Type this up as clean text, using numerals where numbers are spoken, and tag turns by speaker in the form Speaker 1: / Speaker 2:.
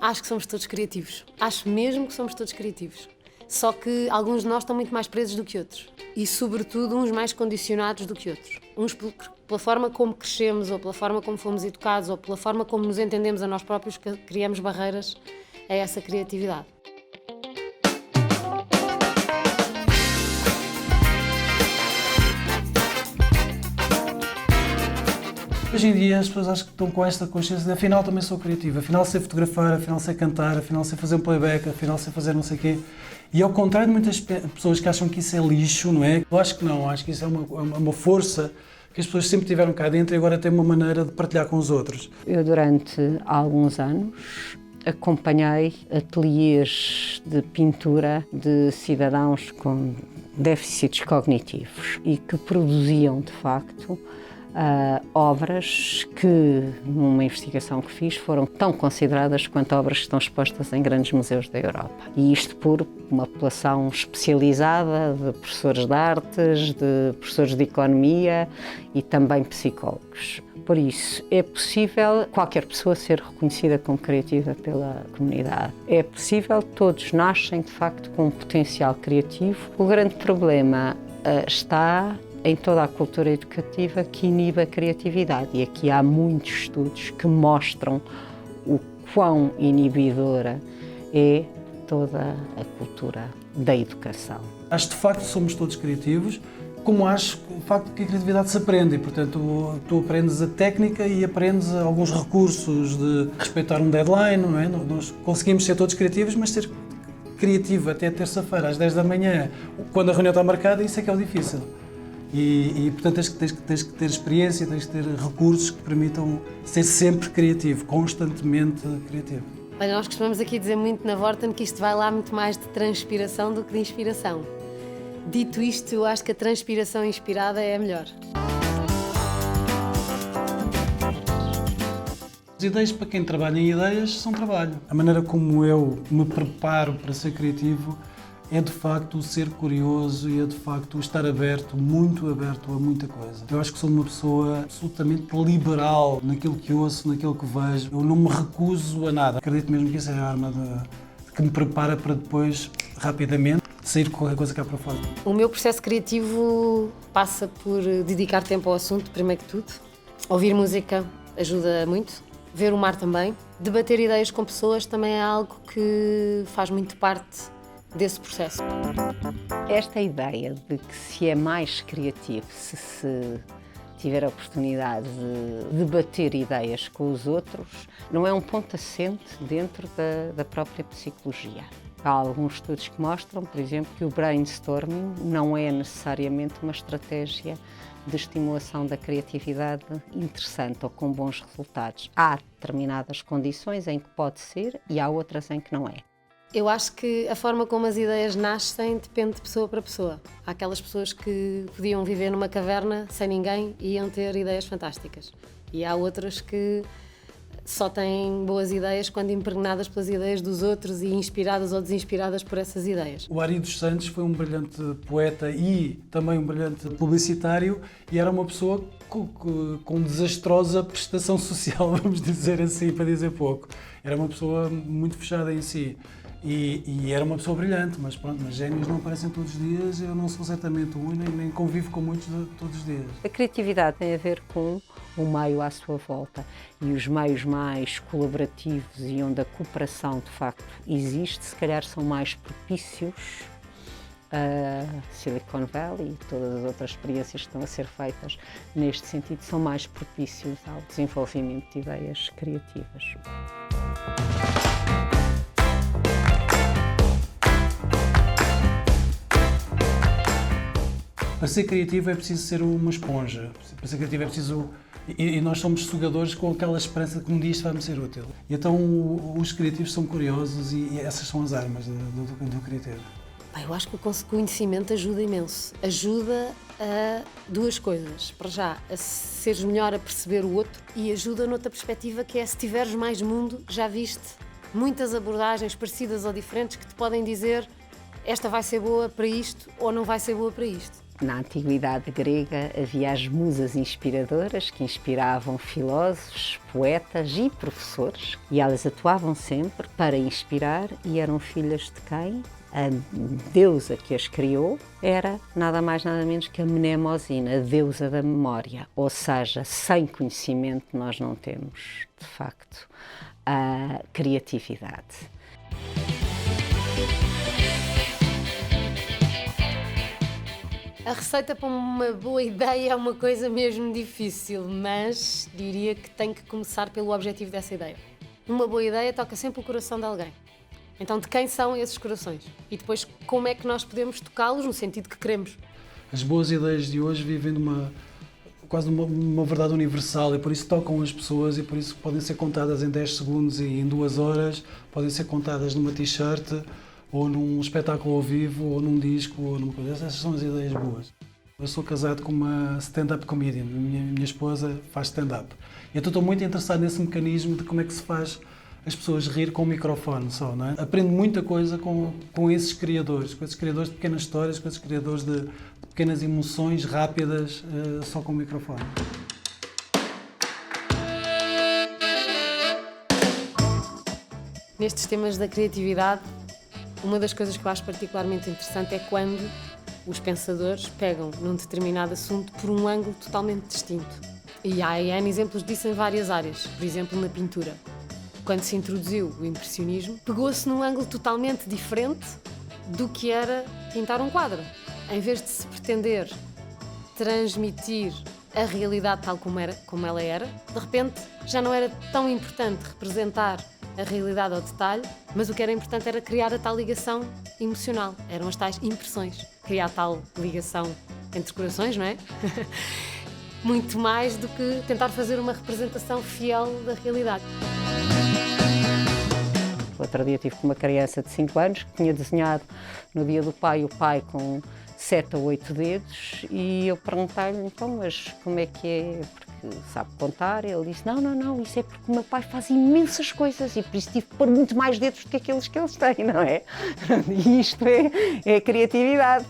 Speaker 1: Acho que somos todos criativos. Acho mesmo que somos todos criativos. Só que alguns de nós estão muito mais presos do que outros. E, sobretudo, uns mais condicionados do que outros. Uns pela forma como crescemos, ou pela forma como fomos educados, ou pela forma como nos entendemos a nós próprios, que criamos barreiras a essa criatividade.
Speaker 2: Hoje em dia as pessoas acho que estão com esta consciência de afinal também sou criativa, afinal sei fotografar, afinal sei cantar, afinal sei fazer um playback, afinal sei fazer não sei o quê. E ao contrário de muitas pessoas que acham que isso é lixo, não é? Eu acho que não, acho que isso é uma força que as pessoas sempre tiveram cá dentro e agora têm uma maneira de partilhar com os outros.
Speaker 3: Eu durante alguns anos acompanhei ateliês de pintura de cidadãos com déficits cognitivos e que produziam de facto obras que, numa investigação que fiz, foram tão consideradas quanto obras que estão expostas em grandes museus da Europa. E isto por uma população especializada de professores de artes, de professores de economia e também psicólogos. Por isso, é possível qualquer pessoa ser reconhecida como criativa pela comunidade. É possível, todos nascem de facto com um potencial criativo. O grande problema está em toda a cultura educativa que inibe a criatividade. E aqui há muitos estudos que mostram o quão inibidora é toda a cultura da educação.
Speaker 2: Acho que de facto somos todos criativos, como acho de facto que a criatividade se aprende e, portanto, tu aprendes a técnica e aprendes alguns recursos de respeitar um deadline, não é? Nós conseguimos ser todos criativos, mas ser criativo até terça-feira às 10 da manhã, quando a reunião está marcada, isso é que é o difícil. E portanto, tens que ter experiência, tens que ter recursos que permitam ser sempre criativo, constantemente criativo.
Speaker 1: Olha, nós costumamos aqui dizer muito na Vorten que isto vai lá muito mais de transpiração do que de inspiração. Dito isto, eu acho que a transpiração inspirada é a melhor.
Speaker 2: As ideias, para quem trabalha em ideias, são trabalho. A maneira como eu me preparo para ser criativo é de facto ser curioso e é de facto estar aberto, muito aberto a muita coisa. Eu acho que sou uma pessoa absolutamente liberal naquilo que ouço, naquilo que vejo. Eu não me recuso a nada. Acredito mesmo que isso é a arma que me prepara para depois, rapidamente, sair com qualquer coisa cá para fora.
Speaker 1: O meu processo criativo passa por dedicar tempo ao assunto, primeiro que tudo. Ouvir música ajuda muito. Ver o mar também. Debater ideias com pessoas também é algo que faz muito parte desse processo.
Speaker 3: Esta ideia de que se é mais criativo se tiver a oportunidade de debater ideias com os outros não é um ponto assente dentro da própria psicologia. Há alguns estudos que mostram, por exemplo, que o brainstorming não é necessariamente uma estratégia de estimulação da criatividade interessante ou com bons resultados. Há determinadas condições em que pode ser e há outras em que não é.
Speaker 1: Eu acho que a forma como as ideias nascem depende de pessoa para pessoa. Há aquelas pessoas que podiam viver numa caverna sem ninguém e iam ter ideias fantásticas. E há outras que só têm boas ideias quando impregnadas pelas ideias dos outros e inspiradas ou desinspiradas por essas ideias.
Speaker 2: O Ari dos Santos foi um brilhante poeta e também um brilhante publicitário e era uma pessoa com desastrosa prestação social, vamos dizer assim, para dizer pouco. Era uma pessoa muito fechada em si. E era uma pessoa brilhante, mas pronto, mas génios não aparecem todos os dias, eu não sou certamente um e nem convivo com muitos todos os dias.
Speaker 3: A criatividade tem a ver com o meio à sua volta e os meios mais colaborativos e onde a cooperação de facto existe, se calhar são mais propícios a Silicon Valley e todas as outras experiências que estão a ser feitas neste sentido são mais propícios ao desenvolvimento de ideias criativas.
Speaker 2: Para ser criativo é preciso ser uma esponja. Para ser criativo é preciso... E nós somos sugadores com aquela esperança de que um dia isto vai-me ser útil. E então os criativos são curiosos e essas são as armas do criativo.
Speaker 1: Eu acho que o conhecimento ajuda imenso. Ajuda a duas coisas. Para já, a seres melhor a perceber o outro e ajuda noutra perspectiva que é se tiveres mais mundo, já viste muitas abordagens parecidas ou diferentes que te podem dizer esta vai ser boa para isto ou não vai ser boa para isto.
Speaker 3: Na antiguidade grega havia as musas inspiradoras que inspiravam filósofos, poetas e professores, e elas atuavam sempre para inspirar e eram filhas de quem? A deusa que as criou era nada mais nada menos que a Mnemosina, a deusa da memória, ou seja, sem conhecimento nós não temos, de facto, a criatividade.
Speaker 1: A receita para uma boa ideia é uma coisa mesmo difícil, mas diria que tem que começar pelo objetivo dessa ideia. Uma boa ideia toca sempre o coração de alguém. Então, de quem são esses corações? E depois, como é que nós podemos tocá-los no sentido que queremos?
Speaker 2: As boas ideias de hoje vivem quase uma verdade universal e por isso tocam as pessoas e por isso podem ser contadas em 10 segundos e em 2 horas, podem ser contadas numa t-shirt, ou num espetáculo ao vivo, ou num disco, ou numa coisa. Essas são as ideias boas. Eu sou casado com uma stand-up comedian, minha esposa faz stand-up. E então estou muito interessado nesse mecanismo de como é que se faz as pessoas rir com o microfone só, não é? Aprendo muita coisa com esses criadores de pequenas histórias, com esses criadores de pequenas emoções rápidas, só com o microfone.
Speaker 1: Nestes temas da criatividade, uma das coisas que eu acho particularmente interessante é quando os pensadores pegam num determinado assunto por um ângulo totalmente distinto. E há N exemplos disso em várias áreas, por exemplo na pintura. Quando se introduziu o impressionismo, pegou-se num ângulo totalmente diferente do que era pintar um quadro. Em vez de se pretender transmitir a realidade tal como ela era, de repente já não era tão importante representar a realidade ao detalhe, mas o que era importante era criar a tal ligação emocional. Eram as tais impressões. Criar tal ligação entre corações, não é? Muito mais do que tentar fazer uma representação fiel da realidade.
Speaker 3: Outro dia tive com uma criança de 5 anos que tinha desenhado no dia do pai o pai com 7 ou 8 dedos e eu perguntei-lhe, então, mas como é que é? Porque sabe contar? Ele disse, não, isso é porque o meu pai faz imensas coisas e por isso tive que pôr muito mais dedos do que aqueles que eles têm, não é? E isto é criatividade.